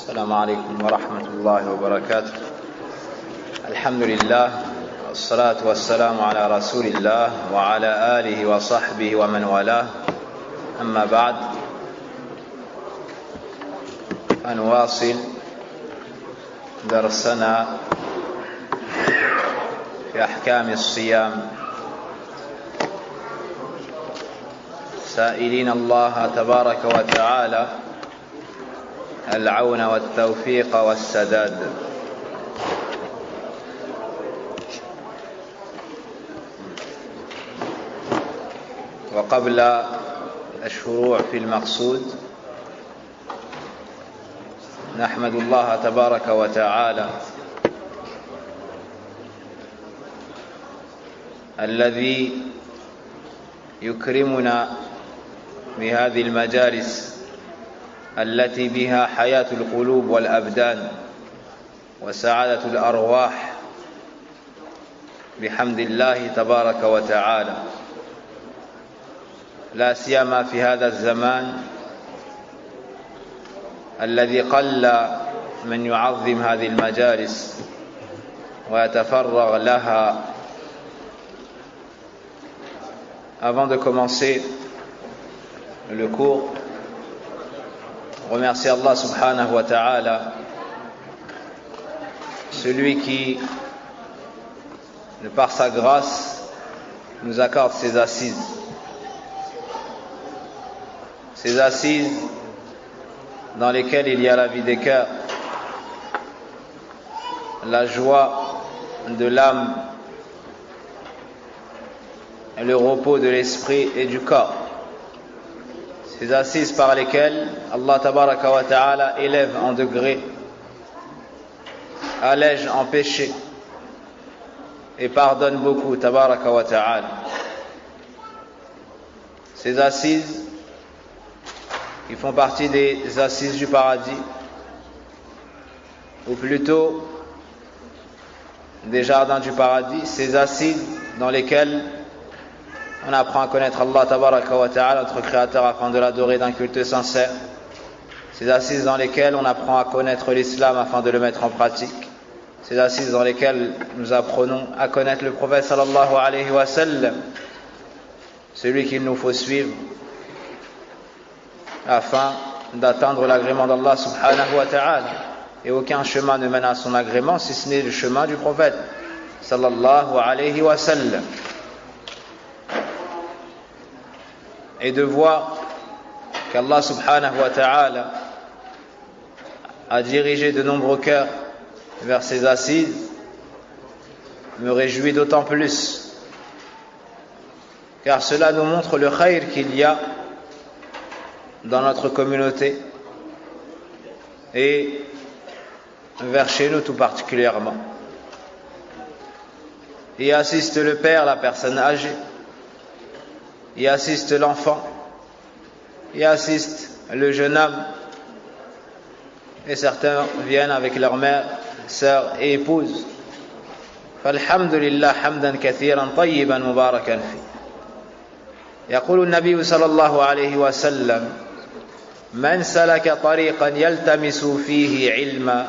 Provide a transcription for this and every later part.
السلام عليكم ورحمة الله وبركاته. الحمد لله والصلاة والسلام على رسول الله وعلى آله وصحبه ومن والاه. أما بعد، فنواصل درسنا في أحكام الصيام، سائلين الله تبارك وتعالى العون والتوفيق والسداد. وقبل الشروع في المقصود نحمد الله تبارك وتعالى الذي يكرمنا بهذه المجالس التي بها حياة القلوب والأبدان وسعادة الأرواح بحمد الله تبارك وتعالى، لا سيما في هذا الزمان الذي قل من يعظم هذه المجالس ويتفرغ لها. Avant de commencer le cours, remercier Allah subhanahu wa ta'ala, celui qui, de par sa grâce, nous accorde ses assises. Ces assises dans lesquelles il y a la vie des cœurs, la joie de l'âme, le repos de l'esprit et du corps. Ces assises par lesquelles Allah tabaraka wa ta'ala élève en degré, allège en péché et pardonne beaucoup tabaraka wa ta'ala. Ces assises qui font partie des assises du paradis, ou plutôt des jardins du paradis, ces assises dans lesquelles on apprend à connaître Allah tabaraka wa ta'ala, notre créateur, afin de l'adorer d'un culte sincère. Ces assises dans lesquelles on apprend à connaître l'islam afin de le mettre en pratique. Ces assises dans lesquelles nous apprenons à connaître le prophète sallallahu alayhi wa sallam, celui qu'il nous faut suivre afin d'atteindre l'agrément d'Allah subhanahu wa ta'ala. Et aucun chemin ne mène à son agrément si ce n'est le chemin du prophète sallallahu alayhi wa sallam. Et de voir qu'Allah subhanahu wa ta'ala a dirigé de nombreux cœurs vers ses assises me réjouit d'autant plus, car cela nous montre le khayr qu'il y a dans notre communauté et vers chez nous tout particulièrement. Y assiste le père, la personne âgée, y assiste l'enfant, y assiste le jeune homme, et certains viennent avec leur mère, sœur et épouse. Falhamdulillah hamdan kathiran tayyiban mubarakan fi. يقول النبي صلى الله عليه وسلم: من سلك طريقا يلتمس فيه علما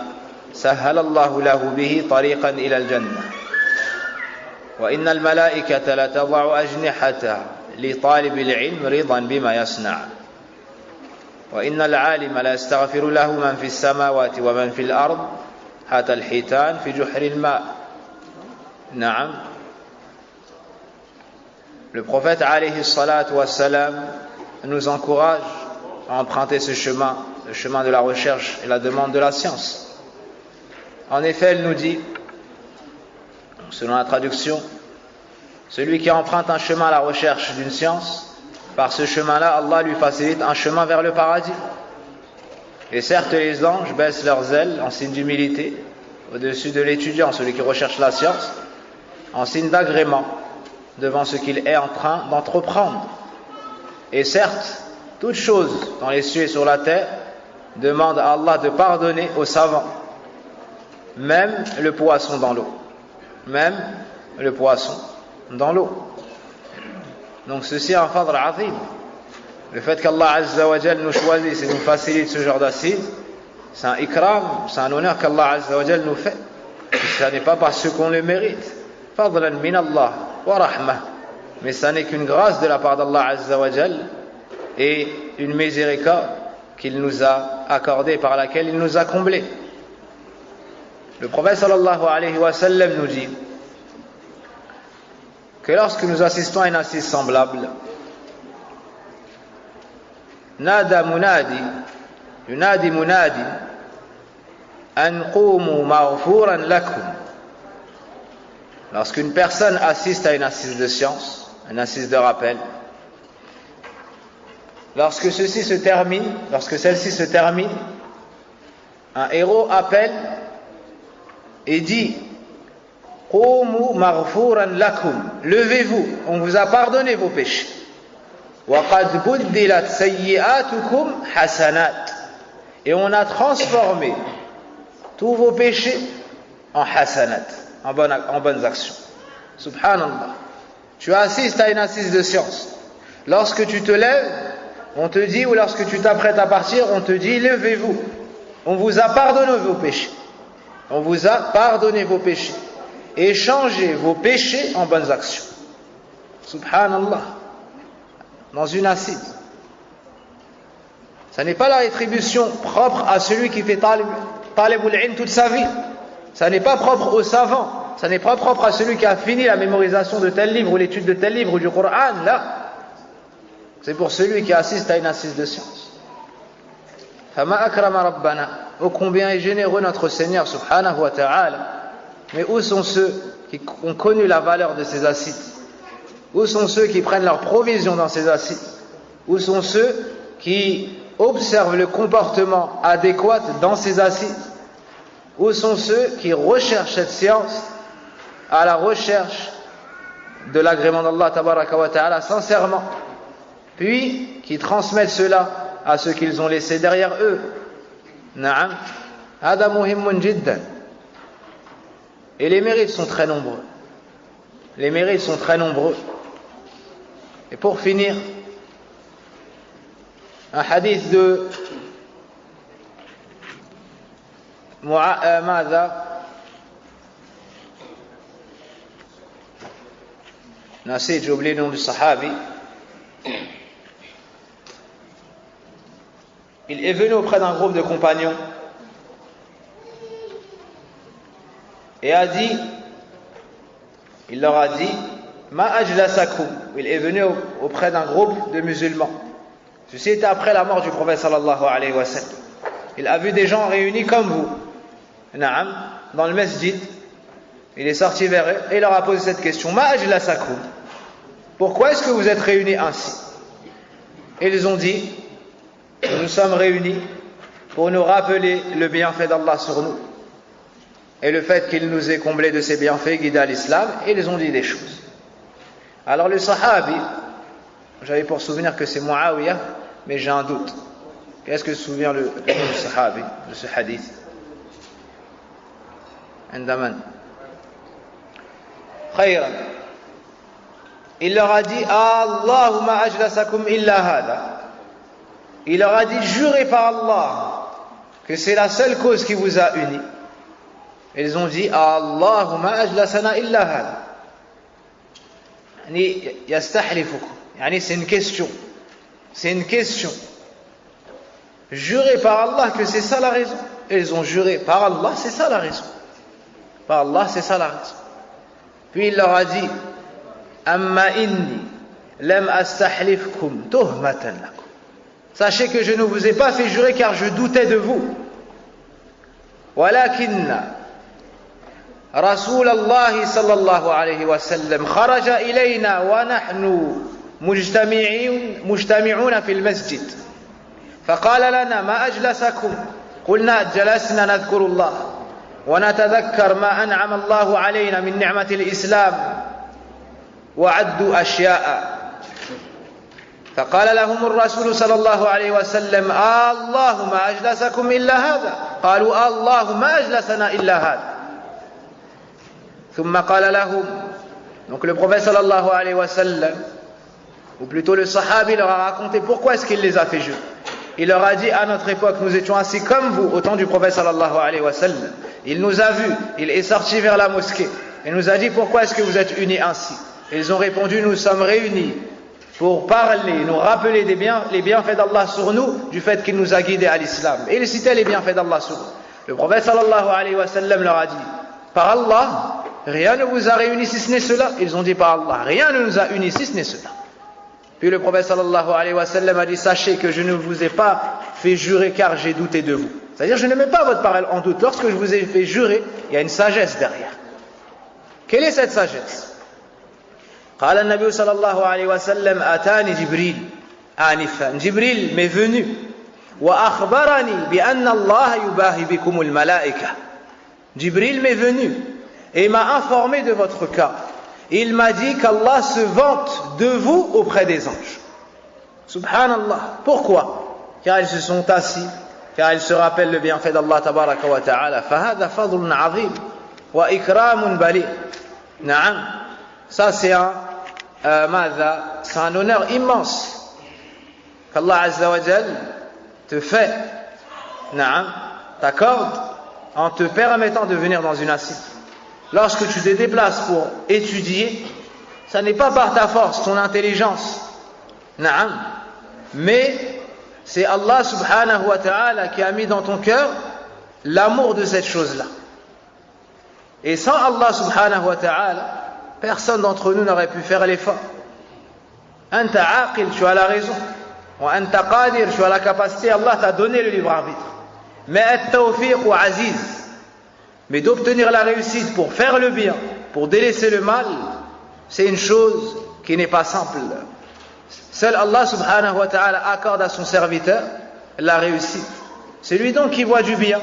سهل الله له به طريقا إلى الجنة وإن الملائكة لتضع أجنحتها لطالب العلم رضا بما يصنع وإن العالم لا يستغفر له من في السماوات ومن في الأرض حتى الحيتان في جحر الماء. نعم. Le prophète alayhi salatu wassalam nous encourage à emprunter ce chemin, le chemin de la recherche et la demande de la science. En effet, elle nous dit, selon la traduction, celui qui emprunte un chemin à la recherche d'une science, par ce chemin-là, Allah lui facilite un chemin vers le paradis. Et certes, les anges baissent leurs ailes en signe d'humilité au-dessus de l'étudiant, celui qui recherche la science, en signe d'agrément devant ce qu'il est en train d'entreprendre. Et certes, toute chose dans les cieux et sur la terre demande à Allah de pardonner aux savants, même le poisson dans l'eau. Même le poisson dans l'eau. Donc ceci est un fadl azim. Le fait qu'Allah Azza wa Jal nous choisisse et nous facilite ce genre d'assises, C'est un ikram, c'est un honneur qu'Allah Azza wa Jal nous fait. Ça n'est pas parce qu'on le mérite. Fadlan min Allah wa rahmah. Mais ça n'est qu'une grâce de la part d'Allah Azza wa Jal et une miséricorde qu'il nous a accordée, par laquelle il nous a comblés. Le prophète sallallahu alayhi wa sallam nous dit que lorsque nous assistons à une assise semblable, nada munadi, yunadi munadi, an qumu maghfuran lakum. Lorsqu'une personne assiste à une assise de science, une assise de rappel, lorsque celle-ci se termine, un héros appelle et dit qumu maghfuran lakum, levez-vous, on vous a pardonné vos péchés. Wa qad buddilat sayyi'atukum hasanat, et on a transformé tous vos péchés en hasanat, en bonnes actions. Subhanallah. Tu assistes à une assise de science. Lorsque tu te lèves, on te dit, ou lorsque tu t'apprêtes à partir, on te dit levez-vous. On vous a pardonné vos péchés. On vous a pardonné vos péchés. Et changez vos péchés en bonnes actions. Subhanallah. Dans une assise. Ça n'est pas la rétribution propre à celui qui fait talibul ilm toute sa vie. Ça n'est pas propre aux savants. Ça n'est pas propre à celui qui a fini la mémorisation de tel livre ou l'étude de tel livre ou du Coran. Là, c'est pour celui qui assiste à une assise de science. Fama akrama rabbana. Ô combien est généreux notre Seigneur subhanahu wa ta'ala. Mais où sont ceux qui ont connu la valeur de ces assises? Où sont ceux qui prennent leur provision dans ces assises? Où sont ceux qui observent le comportement adéquat dans ces assises? Où sont ceux qui recherchent cette science à la recherche de l'agrément d'Allah tabaraka wa ta'ala sincèrement, puis qui transmettent cela à ceux qu'ils ont laissés derrière eux? Na'am, hada muhimmun jiddan. Et les mérites sont très nombreux. Les mérites sont très nombreux. Et pour finir, un hadith de ماذا نسيت, j'ai oublié le nom du sahabi. Il est venu auprès d'un groupe de compagnons et il leur a dit ma ajlasakum. Il est venu auprès d'un groupe de musulmans. Ceci était après la mort du prophète sallallahu alayhi wa sallam. Il a vu des gens réunis comme vous, na'am, dans le masjid. Il est sorti vers eux et il leur a posé cette question: ma ajlasakum, pourquoi est-ce que vous êtes réunis ainsi? Et ils ont dit: nous sommes réunis pour nous rappeler le bienfait d'Allah sur nous et le fait qu'il nous ait comblés de ses bienfaits, guidés à l'islam. Et ils ont dit des choses. Alors le sahabi, j'avais pour souvenir que c'est Muawiyah, mais j'ai un doute. Qu'est-ce que se souvient le sahabi de ce hadith? Andaman. Khayran. Il leur a dit: Allahumma ajlasakum illa hada. Il leur a dit: jurez par Allah que c'est la seule cause qui vous a unis. Ils ont dit: Allahumma ajlasana illa hada. C'est une question. C'est une question. Jurez par Allah que c'est ça la raison. Et ils ont juré par Allah, c'est ça la raison. Par Allah, c'est ça la raison. Puis il leur a dit: Amma inni lam astahlifkum tuhmatan lakum. Sachez que je ne vous ai pas fait jurer car je doutais de vous. Walakinna رسول الله صلى الله عليه وسلم خرج إلينا ونحن مجتمعون في المسجد فقال لنا: ما أجلسكم؟ قلنا: جلسنا نذكر الله ونتذكر ما أنعم الله علينا من نعمة الإسلام وعدوا أشياء. فقال لهم الرسول صلى الله عليه وسلم: الله ما أجلسكم إلا هذا؟ قالوا: الله ما أجلسنا إلا هذا. ثم قال لهم. Donc le prophète sallallahu alayhi wa sallam, ou plutôt le sahabi, leur a raconté pourquoi est-ce qu'il les a fait jurer. il leur a dit à notre époque, nous étions assis comme vous au temps du prophète sallallahu alayhi wa sallam. Il nous a vus, il est sorti vers la mosquée et nous a dit pourquoi est-ce que vous êtes unis ainsi? Ils ont répondu, nous sommes réunis pour parler, nous rappeler les bienfaits d'Allah sur nous, du fait qu'il nous a guidés à l'islam. Et ils citaient les bienfaits d'Allah sur nous. Le prophète sallallahu alayhi wa sallam leur a dit, par Allah, rien ne vous a réunis si ce n'est cela. Ils ont dit par Allah, rien ne nous a unis si ce n'est cela. Puis le prophète sallallahu alayhi wa sallam a dit, sachez que je ne vous ai pas fait jurer car j'ai douté de vous. C'est-à-dire, je ne mets pas votre parole en doute. Lorsque je vous ai fait jurer, il y a une sagesse derrière. Quelle est cette sagesse? قال النبي صلى الله عليه وسلم أتاني جبريل آنفا جبريل m'est venu وأخبرني بأن الله يباهي بكم الملائكة. Jibril m'est venu et m'a informé de votre cas. Il m'a dit qu'Allah se vante de vous auprès des anges. Subhanallah. Pourquoi? Car ils se sont assis, car ils se rappellent le bienfait d'Allah tabaraka wa ta'ala. فهذا فضل عظيم وإكرام بليغ. نعم. Ça c'est un honneur immense qu'Allah Azza wa Jal te fait, t'accorde en te permettant de venir dans une assise. Lorsque tu te déplaces pour étudier, ça n'est pas par ta force, ton intelligence, mais c'est Allah subhanahu wa ta'ala qui a mis dans ton cœur l'amour de cette chose-là. Et sans Allah subhanahu wa ta'ala, personne d'entre nous n'aurait pu faire l'effort. Anta aqil, tu as la raison. Wa anta qadir, tu as la capacité. Allah t'a donné le libre arbitre. Mais at-tawfiq wa aziz. Mais d'obtenir la réussite pour faire le bien, pour délaisser le mal, c'est une chose qui n'est pas simple. Seul Allah subhanahu wa ta'ala accorde à son serviteur la réussite. C'est lui donc qui voit du bien.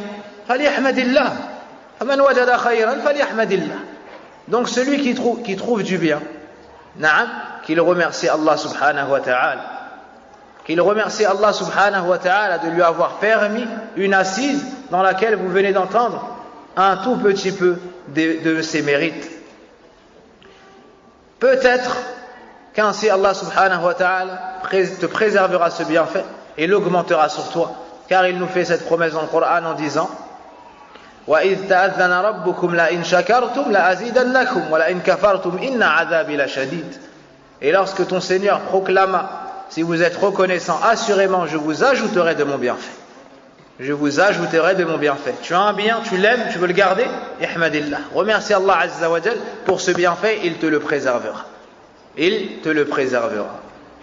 Falyahmadillah. Faman wajada khayran falyahmadillah. Donc celui qui trouve du bien, qu'il remercie Allah subhanahu wa ta'ala, qu'il remercie Allah subhanahu wa ta'ala de lui avoir permis une assise dans laquelle vous venez d'entendre un tout petit peu de ses mérites. Peut-être qu'ainsi Allah subhanahu wa ta'ala te préservera ce bienfait et l'augmentera sur toi, car il nous fait cette promesse dans le Coran en disant وَإِذْ تَأَذَّنَ رَبُّكُمْ لَإِنْ شَكَرْتُمْ لَأَزِيدَنَّكُمْ وَلَإِنْ كَفَرْتُمْ إِنَّ عَذَابِي لَشَدِيدٌ. Et lorsque ton Seigneur proclama, si vous êtes reconnaissant, assurément je vous ajouterai de mon bienfait. Je vous ajouterai de mon bienfait. Tu as un bien, tu l'aimes, tu veux le garder, ihmadillah. Remercie Allah Azza wa Jal pour ce bienfait, il te le préservera. Il te le préservera.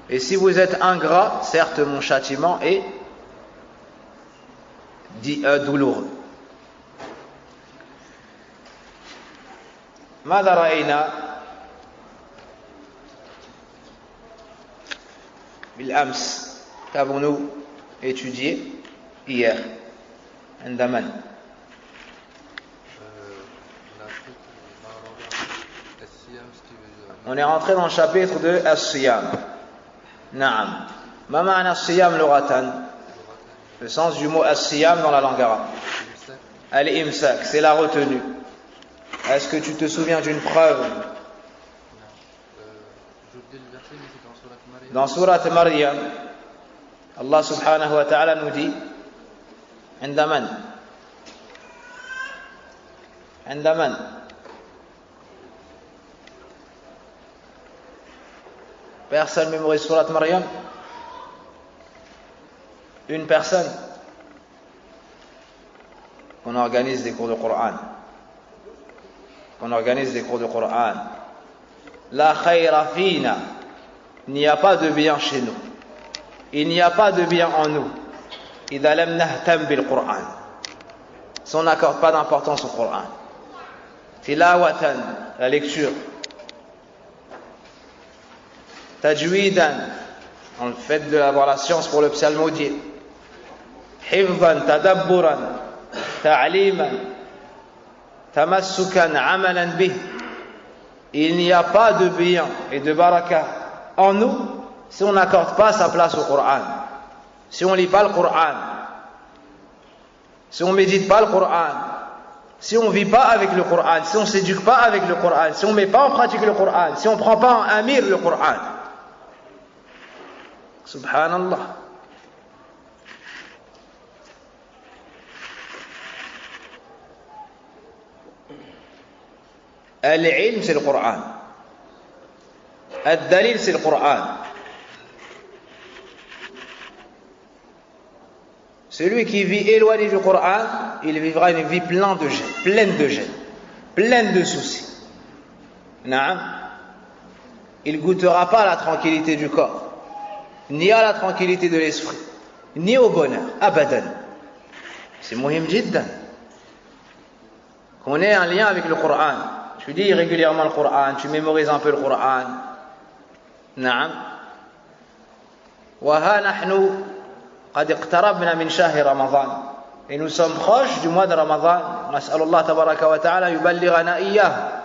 Et si vous êtes ingrat, certes mon châtiment est douloureux. ماذا رأينا بالأمس? Qu'avons-nous étudié hier? عند من؟ On est rentré dans le chapitre de As-Siyam. Naam. Ma ma'na As-Siyam lughatan? Le sens du mot As-Siyam dans la langue arabe. Al-Imsak, c'est la retenue. Est-ce que tu te souviens d'une preuve? Dans Surat Maryam, Allah subhanahu wa ta'ala nous dit عند من؟ عند من؟ Personne mémorise Surat Maryam? Une personne? On organise des cours de Coran. On organise des cours de Coran. La khayra fina. Il n'y a pas de bien chez nous. Il n'y a pas de bien en nous. إذا لم نهتم بالقرآن. Si on n'accorde pas d'importance au Coran. Tilawatan, la lecture. Tajwidan, on le fait d'avoir la science pour le psalmodier. Hifzan, tadabburan, ta'liman, tamassukan, amalan bih. Il n'y a pas de bien et de baraka en nous si on n'accorde pas sa place au Coran. Si on ne lit pas le Coran, si on ne médite pas le Coran, si on ne vit pas avec le Coran, si on ne s'éduque pas avec le Coran, si on ne met pas en pratique le Coran, si on ne prend pas en amir le Coran. Subhanallah. Al-ilm, c'est le Coran. Ad-dalil, c'est le Coran. Celui qui vit éloigné du Coran, il vivra une vie pleine de gêne, pleine de soucis. Naam. Il ne goûtera pas à la tranquillité du corps, ni à la tranquillité de l'esprit, ni au bonheur. Abadan. C'est muhim jiddan. Qu'on ait un lien avec le Coran. Tu lis régulièrement le Coran, tu mémorises un peu le Coran. Naam. Wa ha nahnu qad iqtarabna min shahri Ramadan. Et nous sommes proches du mois de Ramadan. Nas'alullah tabaraka wa ta'ala yuballighana iyyah.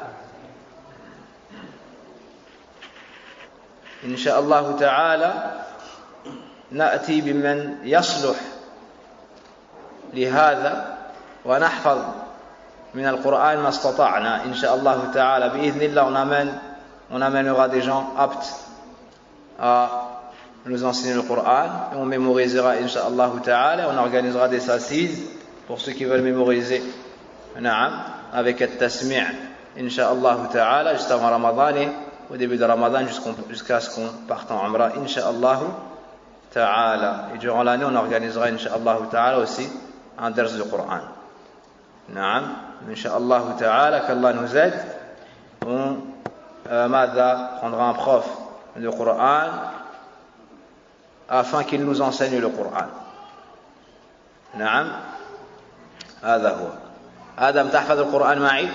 إن شاء الله تعالى نأتي بمن يصلح لهذا ونحفظ من القرآن ما استطعنا إن شاء الله تعالى بإذن الله on amènera des gens aptes à nous enseigner le Coran et on mémorisera إن شاء الله تعالى on organisera des assises pour ceux qui veulent mémoriser avec التسميع إن شاء الله تعالى juste avant Ramadan au début de Ramadan jusqu'à ce qu'on parte en Umrah, Inch'Allah Ta'ala. Et durant l'année, on organisera, Inch'Allah Ta'ala, aussi un ders du Coran. Naam, Inch'Allah Ta'ala, qu'Allah nous aide. On prendra un prof de Coran afin qu'il nous enseigne le Coran. Naam, هذا هو. آدم تحفظ القرآن معي؟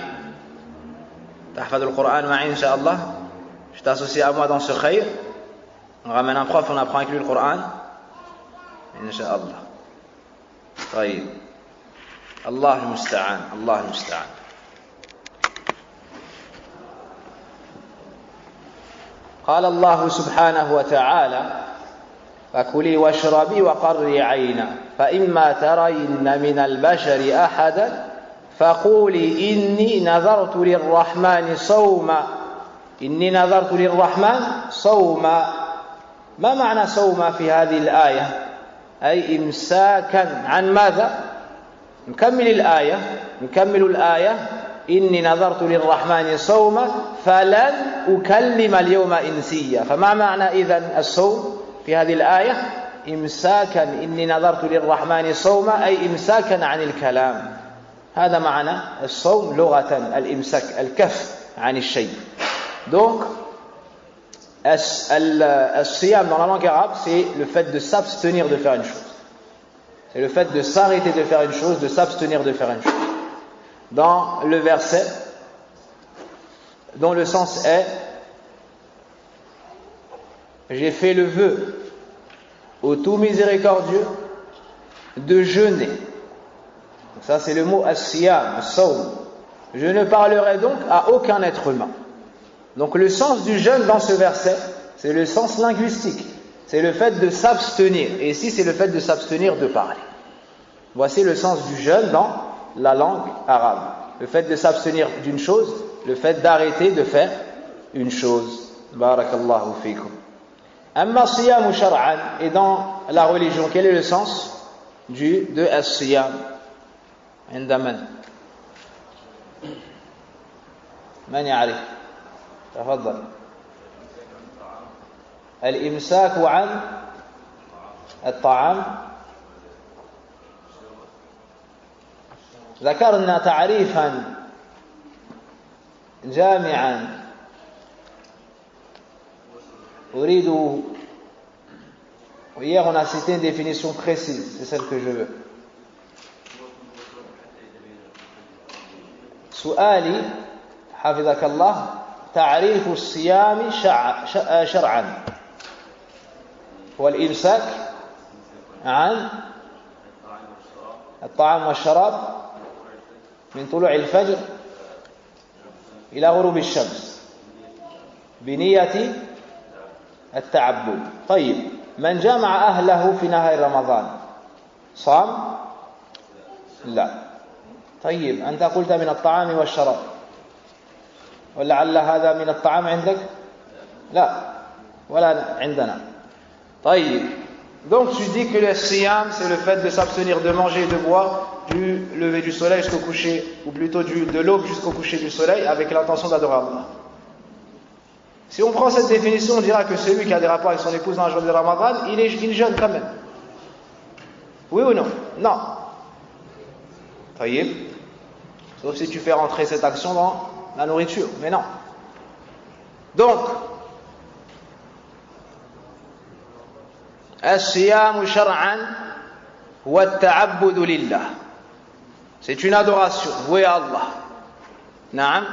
تحفظ القرآن معي إن شاء الله؟ Je t'associe à moi dans ce khayr. On ramène un prof, on apprend avec lui le Coran. Inch'Allah. طيب. الله المستعان. الله المستعان. قال الله سبحانه وتعالى: فكلي واشربي وقري عينا فإما ترين من البشر أحدا فقولي إني نذرت للرحمن صوما إني نذرت للرحمن صوما. ما معنى صوما في هذه الآية؟ أي إمساكا عن ماذا؟ نكمل الآية إني نذرت للرحمن صوما فلن أكلم اليوم إنسيا. فما معنى إذن الصوم في هذه الآية؟ إمساكا إني نذرت للرحمن صوما أي إمساكا عن الكلام. هذا معنى الصوم لغة الإمساك الكف عن الشيء. Donc, as-siyam dans la langue arabe, c'est le fait de s'abstenir de faire une chose. C'est le fait de s'arrêter de faire une chose, de s'abstenir de faire une chose. Dans le verset, dont le sens est: j'ai fait le vœu au tout miséricordieux de jeûner. Donc ça, c'est le mot as-siyam, as-sawm. Je ne parlerai donc à aucun être humain. Donc le sens du jeûne dans ce verset, c'est le sens linguistique. C'est le fait de s'abstenir. Et ici, c'est le fait de s'abstenir de parler. Voici le sens du jeûne dans la langue arabe. Le fait de s'abstenir d'une chose, le fait d'arrêter de faire une chose. Barakallahu fikum. Amma siyamu shar'an. Et dans la religion, quel est le sens de as-siyam? عندما من يعرف؟ تفضل. الإمساك عن الطعام. ذكرنا تعريفا جامعا أريد. Hier on a cité une définition précise, c'est celle que je veux. سؤالي حفظك الله تعريف الصيام شرعا هو الإمساك عن الطعام والشراب من طلوع الفجر إلى غروب الشمس بنية التعبد. طيب، من جمع أهله في نهار رمضان صام؟ لا. طيب، أنت قلت من الطعام والشراب، ولعل هذا من الطعام عندك؟ لا، ولا عندنا. طيب، donc tu dis que le siyam c'est le fait de s'abstenir de manger et de boire du lever du soleil jusqu'au coucher, ou plutôt de l'aube jusqu'au coucher du soleil, avec l'intention d'adorer Allah. Si on prend cette définition, on dira que celui qui a des rapports avec son épouse dans la journée de Ramadan, il jeûne quand même. Oui ou non? Non. Voyez? Sauf si tu fais rentrer cette action dans la nourriture, mais non. Donc, as-siyamu shar'an wa at-ta'abbudu lillah. C'est une adoration vouée à Allah. Naam.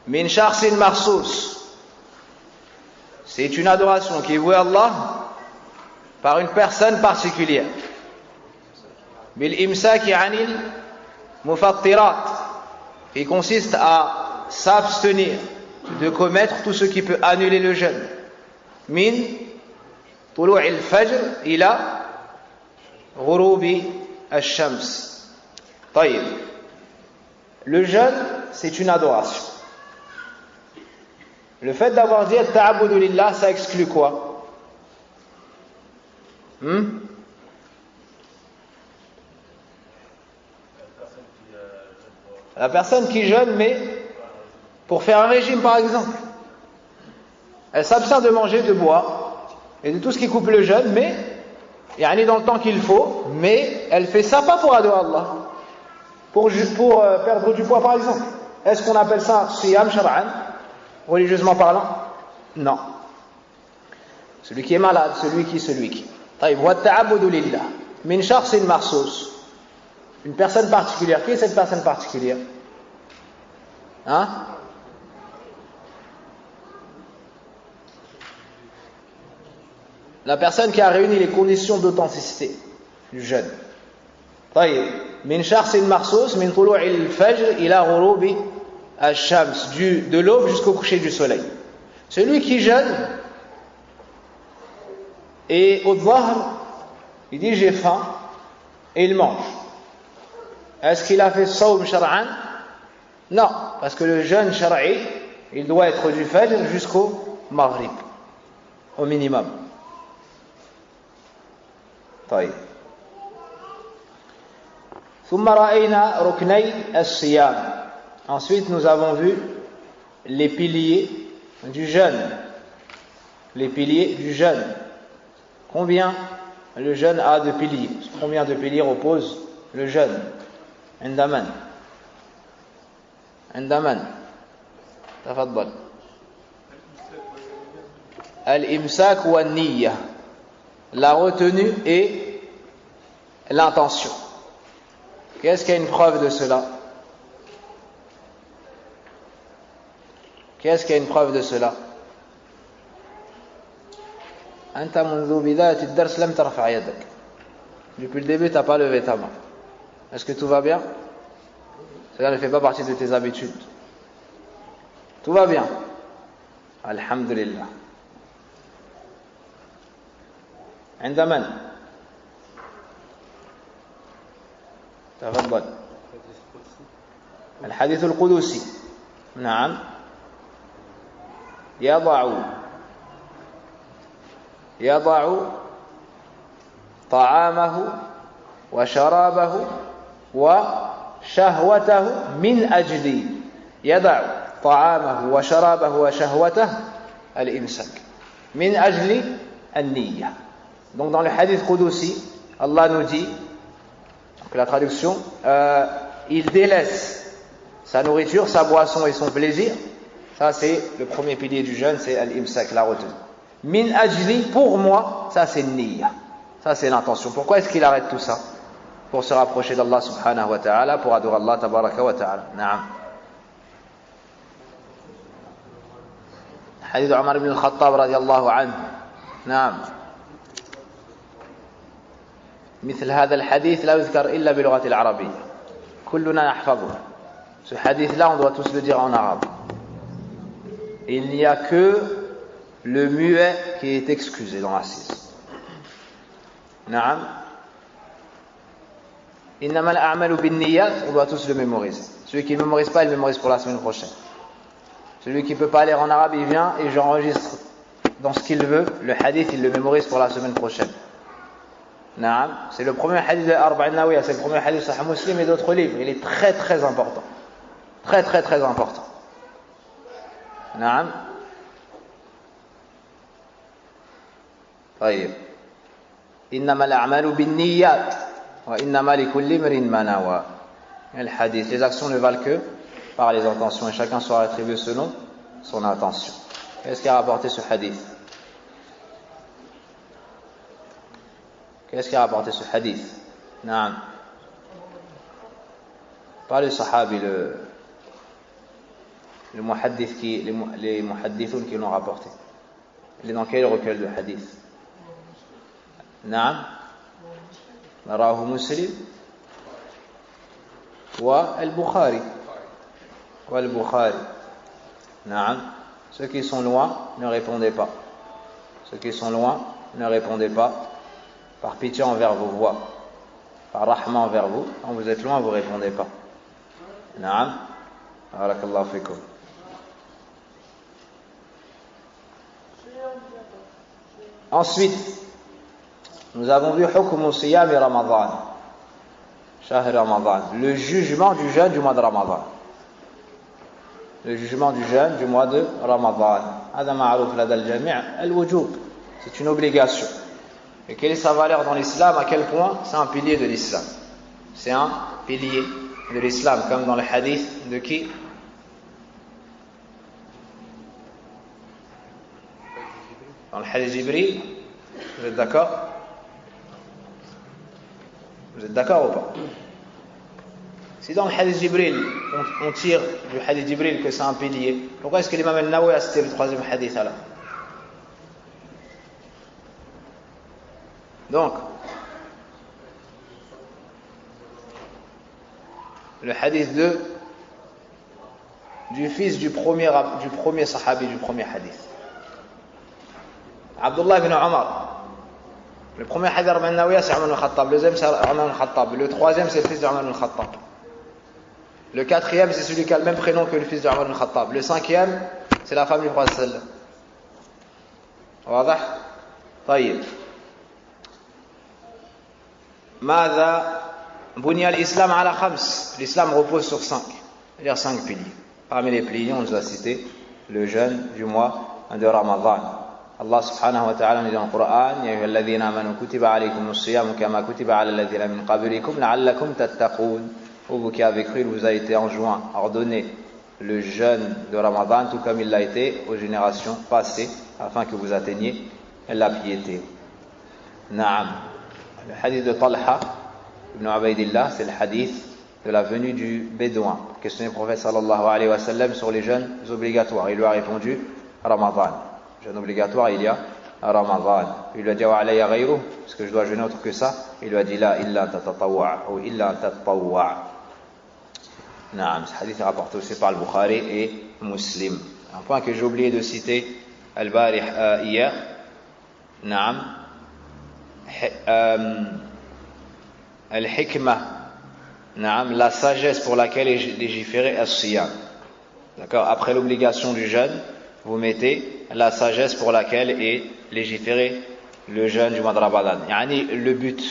Min shakhsin makhsus. C'est une adoration qui est vouée à Allah par une personne particulière. Bil imsaki anil mufattirat, qui consiste à s'abstenir de commettre tout ce qui peut annuler le jeûne. Min tulu'il fajr ila ghurubi ash-shams. Taïb. Le jeûne, c'est une adoration. Le fait d'avoir dit ta'abudu lillah, ça exclut quoi? La personne qui jeûne, mais pour faire un régime par exemple, elle s'abstient de manger, de boire et de tout ce qui coupe le jeûne, mais yani dans le temps qu'il faut, mais elle fait ça pas pour adorer Allah, pour perdre du poids par exemple. Est-ce qu'on appelle ça siyam shar'an, religieusement parlant? Non. Celui qui est malade, celui qui. Taïb, wa ta'abudu lillah min shakhsin makhsus. Une personne particulière. Qui est cette personne particulière? Hein? La personne qui a réuni les conditions d'authenticité du jeûne. Taïb, min shakhsin makhsus min tulu'il fajr ila ghurubi ash-shams, de l'aube jusqu'au coucher du soleil. Celui qui jeûne et au dhahr, il dit j'ai faim et il mange. Est-ce qu'il a fait sawm shar'an? Non, parce que le jeûne shar'i, il doit être du fajr jusqu'au maghrib, au minimum. طيب. ثم رأينا ركني الصيام. Ensuite, nous avons vu les piliers du jeûne. Les piliers du jeûne. Combien le jeûne a de piliers? Combien de piliers repose le jeûne? عندمن تفضل. الإمساك والنية, la retenue et l'intention. Qu'est-ce qu'il y a une preuve de cela? Qu'est-ce qu'il y a une preuve de cela? أنت منذ بداية الدرس لم ترفع يدك. Depuis le début, tu n'as pas levé ta main. Est-ce que tout va bien? Cela ne fait pas partie de tes habitudes. Tout va bien? Alhamdulillah. عند من؟ تفضل. الحديث القدسي. نعم. يضع طعامه وشرابه وشهوته من أجل. يضع طعامه وشرابه وشهوته الإمساك من أجل النية. Donc dans le hadith Qudusi, Allah nous dit, donc la traduction, il délaisse sa nourriture, sa boisson et son plaisir. Ça c'est le premier pilier du jeûne, c'est al-imsak, la retenue. Min ajli, pour moi, ça c'est niyya. Ça c'est l'intention. Pourquoi est-ce qu'il arrête tout ça? Pour se rapprocher d'Allah subhanahu wa ta'ala, pour adorer Allah tabaraka wa ta'ala. Naam. Hadith Omar ibn al-Khattab radiyallahu anhu. Naam. مثل هذا الحديث لا يذكر إلا بلغة العربية. كلنا نحفظه. Ce hadith-là, on doit tous le dire en arabe. Il n'y a que le muet qui est excusé dans l'assise. Naam. Innama al-a'malu bin-niyyat, on doit tous le mémoriser. Celui qui ne mémorise pas, il mémorise pour la semaine prochaine. Celui qui ne peut pas lire en arabe, il vient et j'enregistre dans ce qu'il veut. Le hadith, il le mémorise pour la semaine prochaine. Naam, c'est le premier hadith de Arba'in Nawawiyya, c'est le premier hadith de Sahih Muslim et d'autres livres. Il est très très important. Très très très important. Naam. طيب. إنما الأعمال بالنيات وإنما لكل امرئ ما نوى. Le hadith, les actions ne valent que par les intentions et chacun sera attribué selon son intention. Qu'est-ce qui a rapporté ce hadith? Qu'est-ce qui a rapporté ce hadith? Naam. Pas le sahabi, le muhaddith les muhaddithoun qui l'ont rapporté. Il est dans quel recueil de hadith? Naam. Rawahu Muslim wa al-Bukhari. Wa al-Bukhari. Naam. Ceux qui sont loin, ne répondez pas. Ceux qui sont loin, ne répondez pas. Par pitié envers vos voix. Par rahma envers vous. Quand vous êtes loin, vous ne répondez pas. Naam. Barakallahu fikum. Ensuite, nous avons vu Hukmu Siyam Ramadan. Shahr Ramadan. Le jugement du jeûne du mois de Ramadan. Le jugement du jeûne du mois de Ramadan. Hada ma'ruf lada al-jami' al-wujub. C'est une obligation. Et quelle est sa valeur dans l'islam? À quel point? C'est un pilier de l'islam. C'est un pilier de l'islam, comme dans le hadith de qui? Dans le hadith Jibril. Vous êtes d'accord? Vous êtes d'accord ou pas? Si dans le hadith Jibril, on tire du hadith Jibril que c'est un pilier, pourquoi est-ce que l'imam al-Nawawi a cité le troisième hadith alors? Donc, le hadith du fils du premier sahabi du premier hadith. Abdullah ibn Omar. Le premier hadith d'Arba'in Nawawiyya, c'est Omar ibn Khattab. Le deuxième, c'est Omar ibn Khattab. Le troisième, c'est le fils d'Omar ibn Khattab. Le quatrième, c'est celui qui a le même prénom que le fils d'Omar ibn Khattab. Le cinquième, c'est la femme du prophète sallallahu alayhi wa sallam. واضح؟ طيب. ماذا بني الإسلام على خمس. L'islam repose sur 5. C'est-à-dire 5 piliers. Parmi les piliers, on nous a cité le jeûne du mois de Ramadan. Allah subhanahu wa ta'ala nous dit dans le Coran: Ya ayyuhalladhina amanu kutiba alaykumus siyam kama kutiba ala alladhina min qablikum la'allakum tattaqun. Vous qui avez cru, il vous a été enjoint, ordonné le jeûne de Ramadan, tout comme il l'a été aux générations passées, afin que vous atteigniez la piété. Naam. Le hadith de Talha ibn Ubaydillah, c'est le hadith de la venue du bédouin. Questionné le prophète sallallahu alayhi wa sallam sur les jeûnes obligatoires. Il lui a répondu: Ramadan. Jeûne obligatoire, il y a Ramadan. Il lui a dit: Wa alayya ghayru, est-ce que je dois jeûner autre que ça? Il lui a dit: La illa tatatawwa ou illa tatawwa. Naam, ce hadith est rapporté aussi par le Bukhari et Muslim. Un point que j'ai oublié de citer al-barih hier. Naam. Al-hikmah. Naam, la sagesse pour laquelle est légiféré as-siyam. D'accord? Après l'obligation du jeûne, vous mettez la sagesse pour laquelle est légiféré le jeûne du mois de Ramadan. Yani le but.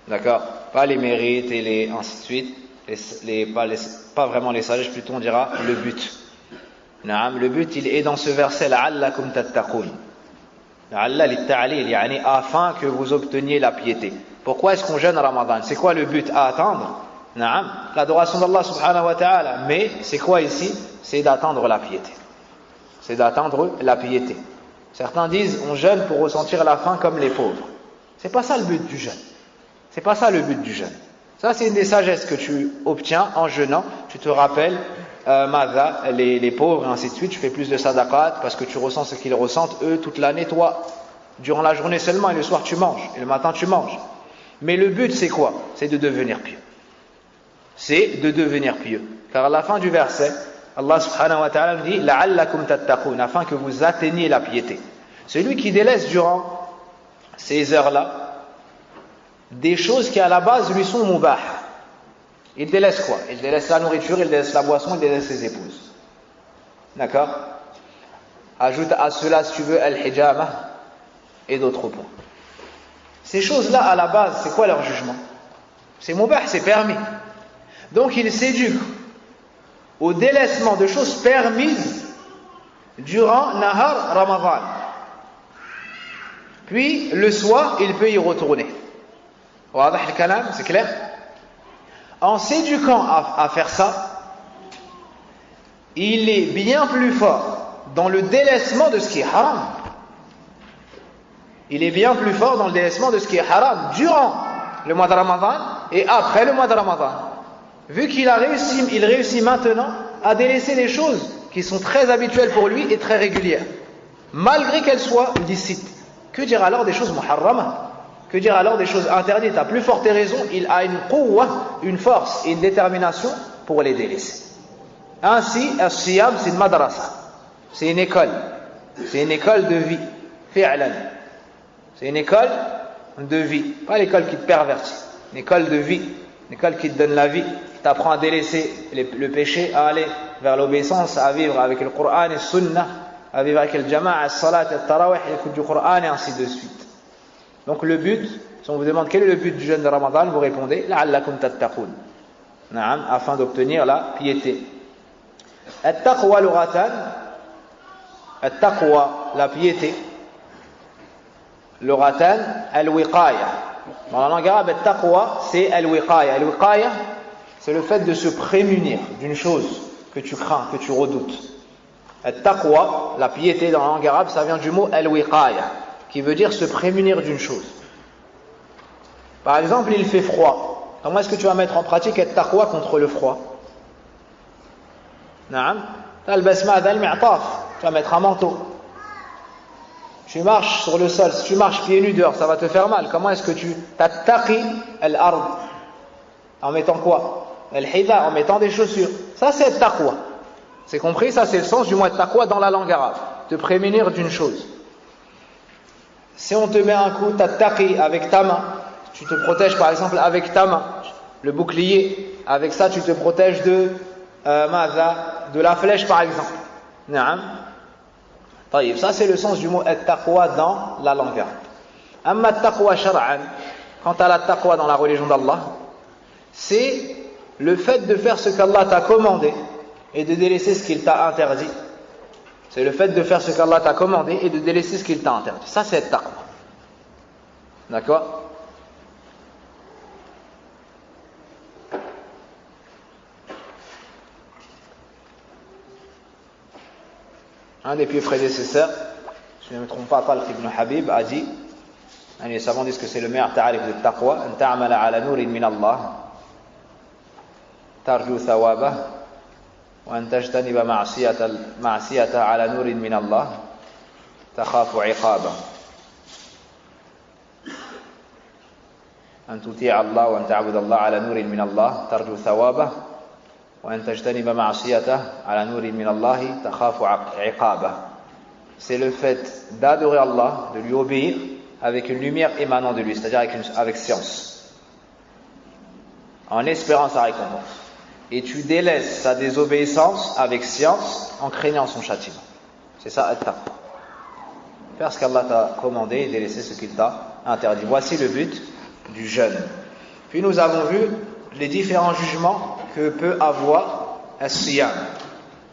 D'accord? Pas les mérites et les ainsi de suite. Pas vraiment les sagesses, plutôt on dira le but. Naam, le but il est dans ce verset la'allakum tattaqun. La'alla lit-ta'lil, yani afin que vous obteniez la piété. Pourquoi est-ce qu'on jeûne Ramadan? C'est quoi le but à atteindre? Naam, l'adoration d'Allah subhanahu wa ta'ala. Mais c'est quoi ici? C'est d'atteindre la piété. C'est d'atteindre la piété. Certains disent on jeûne pour ressentir la faim comme les pauvres. C'est pas ça le but du jeûne. C'est pas ça le but du jeûne. Ça c'est une des sagesses que tu obtiens en jeûnant. Tu te rappelles les pauvres et ainsi de suite. Tu fais plus de sadaqat parce que tu ressens ce qu'ils ressentent eux toute l'année, toi. Durant la journée seulement et le soir tu manges. Et le matin tu manges. Mais le but c'est quoi? C'est de devenir pieux. C'est de devenir pieux. Car à la fin du verset, Allah subhanahu wa ta'ala nous dit la'allakum tattaqun, afin que vous atteigniez la piété. Celui qui délaisse durant ces heures-là des choses qui à la base lui sont mubah. Il délaisse quoi? Il délaisse la nourriture, il délaisse la boisson, il délaisse ses épouses. D'accord? Ajoute à cela, si tu veux, al-hijama et d'autres points. Ces choses-là, à la base, c'est quoi leur jugement? C'est mubah, c'est permis. Donc ils s'éduquent au délaissement de choses permises durant Nahar Ramadan. Puis le soir, il peut y retourner. Wadah al-kalam, c'est clair? En s'éduquant à faire ça, il est bien plus fort dans le délaissement de ce qui est haram. Il est bien plus fort dans le délaissement de ce qui est haram durant le mois de Ramadan et après le mois de Ramadan. Vu qu'il il réussit maintenant à délaisser des choses qui sont très habituelles pour lui et très régulières, malgré qu'elles soient licites. Que dire alors des choses muharramas? Que dire alors des choses interdites? À plus forte raison, il a une quwwa, une force et une détermination pour les délaisser. Ainsi, as-siyam, c'est une madrasa. C'est une école. C'est une école de vie. Fi'lan. C'est une école de vie. Pas l'école qui te pervertit. Une école de vie. Une école qui te donne la vie. Qui t'apprend à délaisser le péché, à aller vers l'obéissance, à vivre avec le Coran et le Sunnah, à vivre avec le Jama'a, le Salat, le Tarawih, l'écoute du Coran et ainsi de suite. Donc le but, si on vous demande quel est le but du jeûne de Ramadan, vous répondez la'allakum tattaqun, afin d'obtenir la piété. At-taqwa lughatan, at-taqwa, la piété, lughatan, al-wiqaya. Dans la langue arabe, at-taqwa, c'est al-wiqaya. Al-wiqaya, c'est le fait de se prémunir d'une chose que tu crains, que tu redoutes. At-taqwa, la piété dans la langue arabe, ça vient du mot al-wiqaya, qui veut dire se prémunir d'une chose. Par exemple, il fait froid. Comment est-ce que tu vas mettre en pratique at-taqwa contre le froid? Naam, talbas al-mi'taf, tu vas mettre un manteau. Tu marches sur le sol, si tu marches pieds nus dehors, ça va te faire mal. Comment est-ce que tu tattaqi al-ard? En mettant quoi? Al-hida, en mettant des chaussures. Ça c'est at-taqwa. C'est compris? Ça c'est le sens du mot at-taqwa dans la langue arabe. Te prémunir d'une chose. Si on te met un coup, tattaqi avec ta main, tu te protèges par exemple avec ta main, le bouclier, avec ça tu te protèges de la flèche par exemple. Naam. Ça c'est le sens du mot at-taqwa dans la langue arabe. Amma at-taqwa shar'an, quant à la taqwa dans la religion d'Allah, c'est le fait de faire ce qu'Allah t'a commandé et de délaisser ce qu'il t'a interdit. C'est le fait de faire ce qu'Allah t'a commandé et de délaisser ce qu'il t'a interdit. Ça c'est at-taqwa. D'accord? Un des pieux prédécesseurs, si je ne me trompe pas, Talq ibn Habib a dit, les savants disent que c'est le meilleur ta'arif de taqwa, an ta'amala ala nurin min Allah, tarju thawabah, wa an tajtaniba ma'siyata ala nurin min Allah, takhafu iqabah. أن تطيع الله وأن تعبد الله على نور من الله ترجو ثوابه وأن تجتنب معصيته على نور من الله تخاف عقابه. C'est le fait d'adorer Allah, de lui obéir avec une lumière émanant de lui, c'est-à-dire avec science, en espérant sa récompense. Et tu délaisses sa désobéissance avec science en craignant son châtiment. C'est ça at-taqwa. Faire ce qu'Allah t'a commandé et délaisser ce qu'il t'a interdit. Voici le but du jeûne. Puis nous avons vu les différents jugements que peut avoir as-siyam.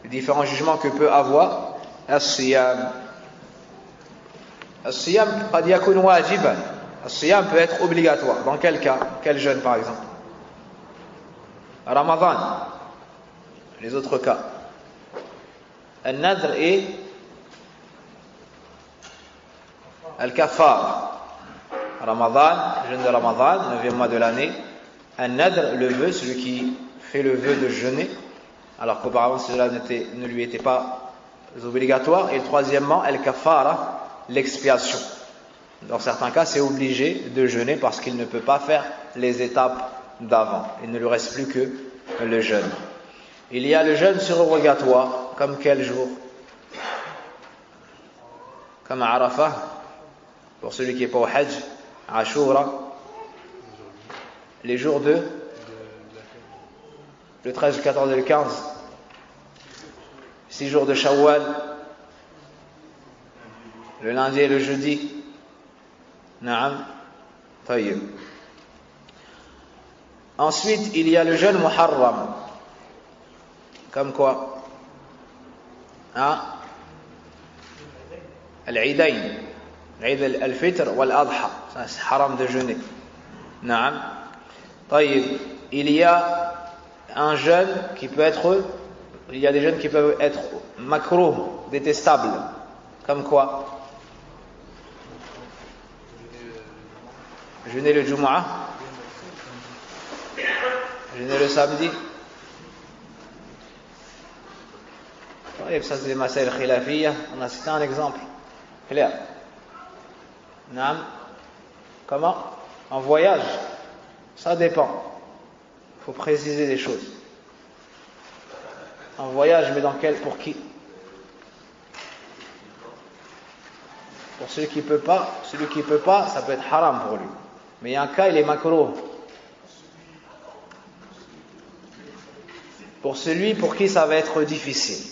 Les différents jugements que peut avoir as-siyam. As-siyam qad yakun wajiban. As-siyam peut être obligatoire. Dans quel cas? Quel jeûne par exemple? Ramadan. Les autres cas. Al-nadr et al-kafar. Ramadan, jeûne de Ramadan, 9e mois de l'année. An-nadr, le vœu, celui qui fait le vœu de jeûner, alors qu'auparavant cela ne lui était pas obligatoire. Et troisièmement, al-kafara, l'expiation. Dans certains cas, c'est obligé de jeûner parce qu'il ne peut pas faire les étapes d'avant. Il ne lui reste plus que le jeûne. Il y a le jeûne surogatoire, comme quel jour? Comme à Arafah, pour celui qui n'est pas au Hajj. Ashura, les jours de le 13, le 14 et le 15, 6 jours de Shawwal, le lundi et le jeudi, Naam, طيب. Ensuite, il y a le jeûne muharram. Comme quoi? Hein? Al-Eidain. Eid al-Fitr wal-Adha. C'est haram de jeûner. Naam. طيب. Il y a un jeûne qui peut être, il y a des jeûnes qui peuvent être makruh, détestables. Comme quoi? Jeûner le Jumu'ah. Jeûner le samedi. Ça c'est des masail khilafiyya. On a cité un exemple clair. Naam. Comment? En voyage, ça dépend. Il faut préciser les choses. En voyage, mais dans quel, pour qui? Pour celui qui peut pas, ça peut être haram pour lui. Mais il y a un cas, il est makruh. Pour celui pour qui ça va être difficile.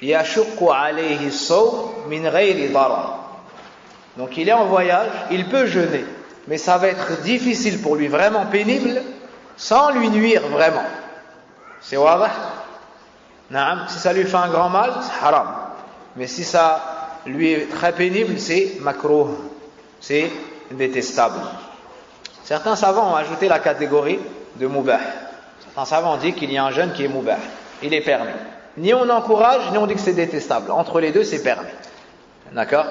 Yashukku alayhi sawm min ghayri darar. Donc il est en voyage, il peut jeûner, mais ça va être difficile pour lui, vraiment pénible, sans lui nuire vraiment. C'est wadah? Naam, si ça lui fait un grand mal, c'est haram. Mais si ça lui est très pénible, c'est makruh, c'est détestable. Certains savants ont ajouté la catégorie de mubah. Certains savants ont dit qu'il y a un jeûne qui est mubah, il est permis. Ni on encourage, ni on dit que c'est détestable. Entre les deux, c'est permis. D'accord?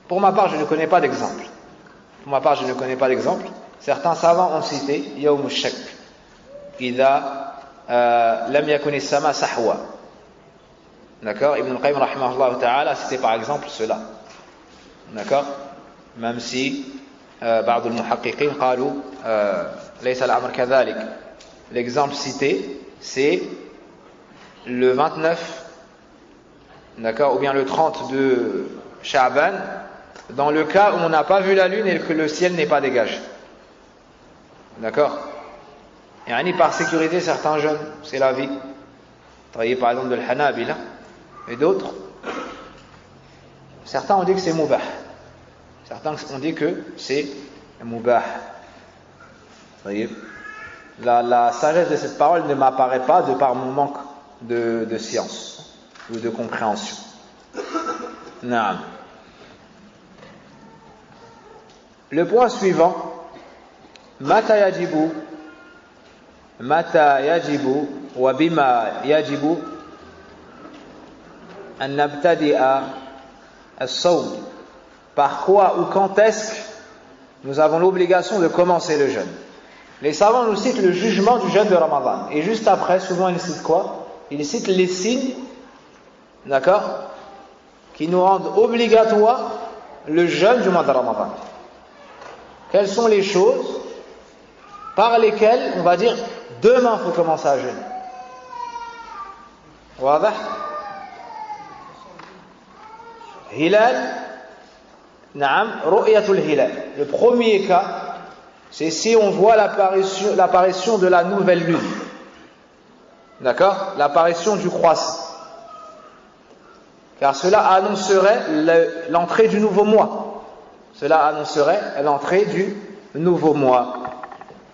Pour ma part, je ne connais pas d'exemple. Certains savants ont cité Yawm al-Shak. Idha lam yakun as-sama sahwa. D'accord? Ibn al-Qayyim rahimahullah ta'ala a cité par exemple cela. D'accord? Même si بعض المحققين قالوا ليس الأمر كذلك. L'exemple cité, c'est le 29, d'accord, ou bien le 30 de Sha'ban, dans le cas où on n'a pas vu la lune et que le ciel n'est pas dégagé. D'accord? Et par sécurité, certains jeûnes, c'est la vie. Travailler par exemple de l'Hanabila et d'autres. Certains ont dit que c'est mubah. Certains ont dit que c'est mubah. La sagesse de cette parole ne m'apparaît pas de par mon manque de science ou de compréhension. Naam. Le point suivant, mata yajibu wa bima yajibu an nabtadi'a as-sawm. Par quoi ou quand est-ce que nous avons l'obligation de commencer le jeûne? Les savants nous citent le jugement du jeûne de Ramadan. Et juste après, souvent ils citent quoi? Ils citent les signes, d'accord, qui nous rendent obligatoire le jeûne du mois de Ramadan. Quelles sont les choses par lesquelles on va dire demain il faut commencer à jeûner? Wadah? Hilal, naam, ru'yatul hilal. Le premier cas, c'est si on voit l'apparition de la nouvelle lune. D'accord? L'apparition du croissant. Car cela annoncerait l'entrée du nouveau mois.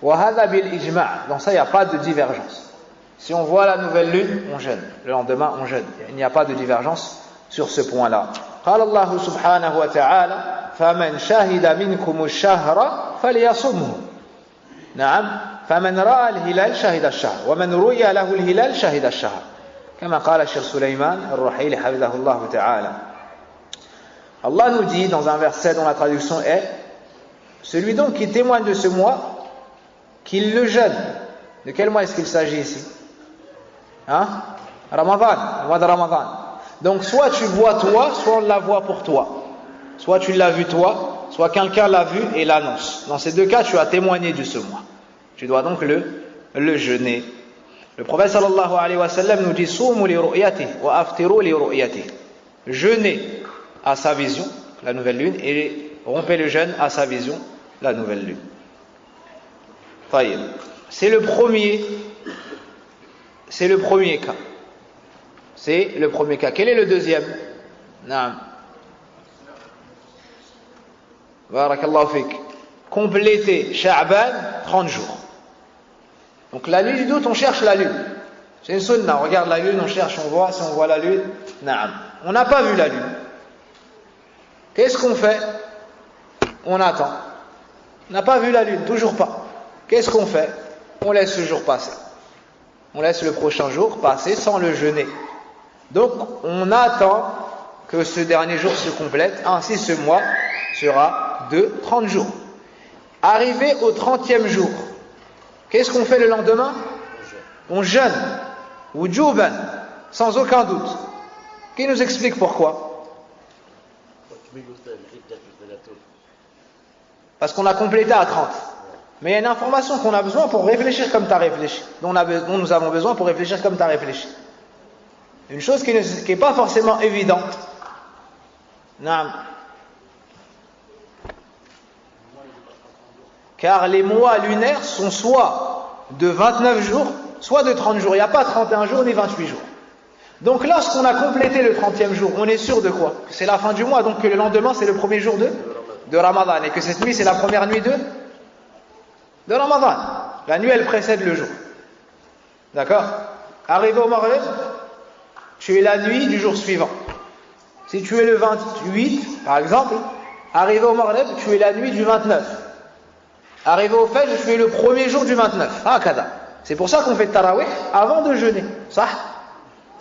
Wahada bil ijma'. Dans ça, il n'y a pas de divergence. Si on voit la nouvelle lune, on jeûne. Le lendemain, on jeûne. Il n'y a pas de divergence sur ce point-là. قال الله سبحانه وتعالى فمن شهد منكم الشهر فليصمه. نعم فمن رأى الهلال شهد الشهر ومن رؤي له الهلال شهد الشهر كما قال الشيخ سليمان الرحيلي حفظه الله تعالى. Allah nous dit dans un verset dont la traduction est celui donc qui témoigne de ce mois qu'il le jeûne. De quel mois est-ce qu'il s'agit ici? Ramadan, le mois de Ramadan. Donc soit tu vois toi, soit on la voit pour toi. Soit tu l'as vu toi, soit quelqu'un l'a vu et l'annonce. Dans ces deux cas, tu as témoigné de ce mois. Tu dois donc le jeûner. Le prophète sallallahu alayhi wa sallam nous dit Soumu li ru'yati wa aftiru li ru'yati. Jeûnez à sa vision, la nouvelle lune, et rompez le jeûne à sa vision, la nouvelle lune. Taïb. C'est le premier cas. C'est le premier cas. Quel est le deuxième? Non. Barakallahu fik. Compléter Sha'ban, 30 jours. Donc la nuit du doute, on cherche la lune. C'est une sunna, on regarde la lune, on cherche, on voit, si on voit la lune, naam. On n'a pas vu la lune. Qu'est-ce qu'on fait? On attend. On n'a pas vu la lune, toujours pas. Qu'est-ce qu'on fait? On laisse ce jour passer. On laisse le prochain jour passer sans le jeûner. Donc on attend que ce dernier jour se complète, ainsi ce mois sera de 30 jours. Arrivé au 30e jour, qu'est-ce qu'on fait le lendemain? On jeûne, wujuban, sans aucun doute. Qui nous explique pourquoi? Parce qu'on a complété à 30. Mais il y a une information qu'on a besoin pour réfléchir comme tu as réfléchi, dont nous avons besoin pour réfléchir comme tu as réfléchi. Une chose qui n'est pas forcément évidente. Non. Car les mois lunaires sont soit de 29 jours, soit de 30 jours. Il n'y a pas 31 jours ni 28 jours. Donc lorsqu'on a complété le 30e jour, on est sûr de quoi? Que c'est la fin du mois, donc que le lendemain c'est le premier jour de Ramadan, et que cette nuit c'est la première nuit de Ramadan. La nuit elle précède le jour. D'accord? Arrivé au Maghrib, tu es la nuit du jour suivant. Si tu es le 28, par exemple, arrivé au Maghrib, tu es la nuit du 29. Arrivé au Fajr, tu es le premier jour du 29. Ah, kada. C'est pour ça qu'on fait Tarawih avant de jeûner. Ça?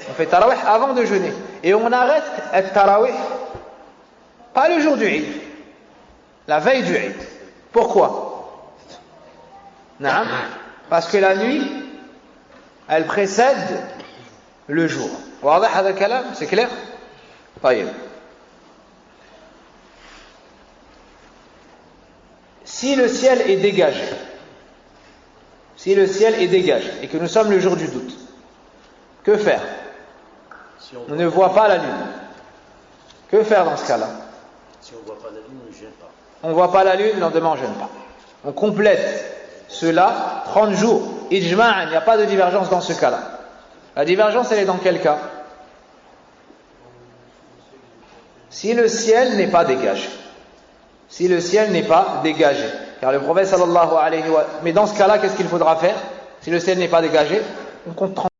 On fait Tarawih avant de jeûner. Et on arrête le Tarawih pas le jour du Eid, la veille du Eid. Pourquoi? Non. Parce que la nuit, elle précède le jour. C'est clair? طيب. Si le ciel est dégagé, et que nous sommes le jour du doute, que faire? On ne voit pas la lune. Que faire dans ce cas-là? Si on ne voit pas la lune, on ne gêne pas. On ne voit pas la lune, le lendemain on ne gêne pas. On complète cela 30 jours. Ijma'an, il n'y a pas de divergence dans ce cas-là. La divergence, elle est dans quel cas? Si le ciel n'est pas dégagé. Si le ciel n'est pas dégagé. Car le prophète sallallahu alayhi wa sallam... Mais dans ce cas-là, qu'est-ce qu'il faudra faire? Si le ciel n'est pas dégagé, on compte 30.